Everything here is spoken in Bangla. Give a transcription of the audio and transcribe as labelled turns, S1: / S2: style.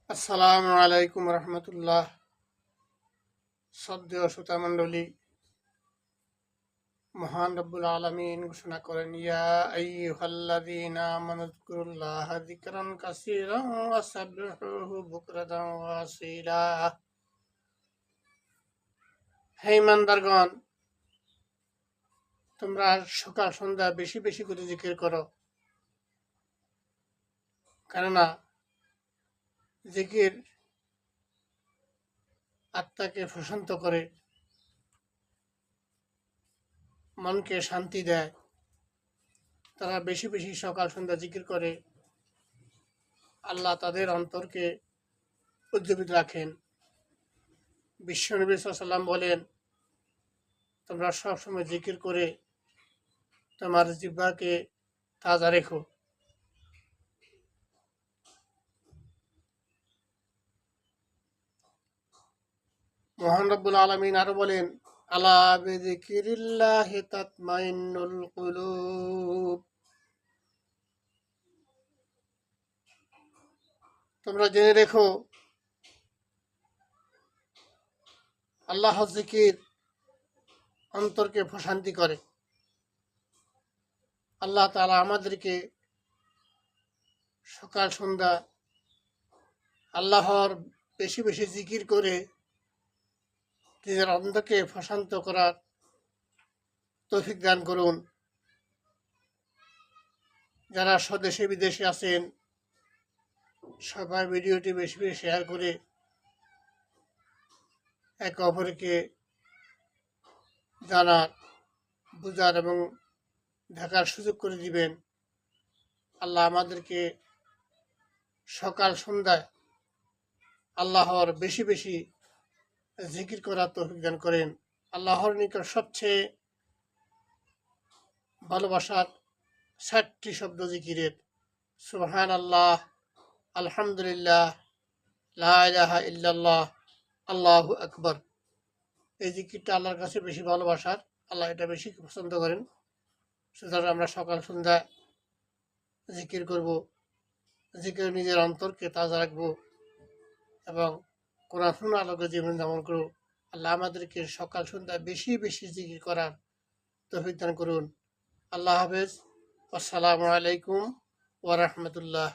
S1: আসসালামু আলাইকুম রহমতুল্লাহ। শ্রদ্ধেয় শ্রোতামণ্ডলী, মহান রব্বুল আলামিন ঘোষণা করেন, ইয়া আইয়ুহাল্লাযীনা আমানুযকুরুল্লাহা যিকরান কাসীরান ওয়াসাব্বিহুহু বুকরাতান ওয়া আসীলা। হে ইমানদারগণ, তোমরা সকাল সন্ধ্যা বেশি বেশি করে জিকির করো, কেননা জিকির আত্মাকে প্রশান্ত করে, মনকে শান্তি দেয়। তারা বেশি বেশি সকাল সন্ধ্যা জিকির করে, আল্লাহ তাদের অন্তরকে উজ্জীবিত রাখেন। বিশ্বনবী সাল্লাল্লাহু আলাইহি ওয়াসাল্লাম বলেন, তোমরা সবসময় জিকির করে তোমার জিহ্বাকে তাজা রেখো। মহান রব্বুল আলামিন আরো বলেন, আলা বিযিকিরিল্লাহি তাতমাইন্নুল কুলুব। তোমরা জেনে রেখো, আল্লাহর জিকির অন্তরকে প্রশান্তি করে। আল্লাহ তাআলা আমাদেরকে সকাল সন্ধ্যা আল্লাহর বেশি বেশি জিকির করে নিজের অন্তরকে প্রশান্ত করার তৌফিক দান করুন। যারা স্বদেশে বিদেশে আছেন, সবাই ভিডিওটি বেশি বেশি শেয়ার করে একে অপরকে জানার, বুঝার এবং দেখার সুযোগ করে দিবেন। আল্লাহ আমাদেরকে সকাল সন্ধ্যায় আল্লাহর বেশি বেশি জিকির করার তৌফিক দান করেন। আল্লাহর নিকট সবচেয়ে ভালোবাসার ৬০টি শব্দ জিকিরের: সুবহানাল্লাহ, আলহামদুলিল্লাহ, লা ইলাহা ইল্লাল্লাহ, আল্লাহু আকবার। এই জিকিরটা আল্লাহর কাছে বেশি ভালোবাসার, আল্লাহ এটা বেশি পছন্দ করেন। সুতরাং আমরা সকাল সন্ধ্যা জিকির করব, জিকির নিজের অন্তরকে তাজা রাখবো এবং কোরআন সুন্নাহর আলোকে জীবন যাপন করব। আল্লাহ আমাদেরকে সকাল সন্ধ্যা বেশি বেশি জিকির করার তৌফিক দান করুন। আল্লাহ হাফেজ। আসসালামু আলাইকুম ওয়া রাহমাতুল্লাহ।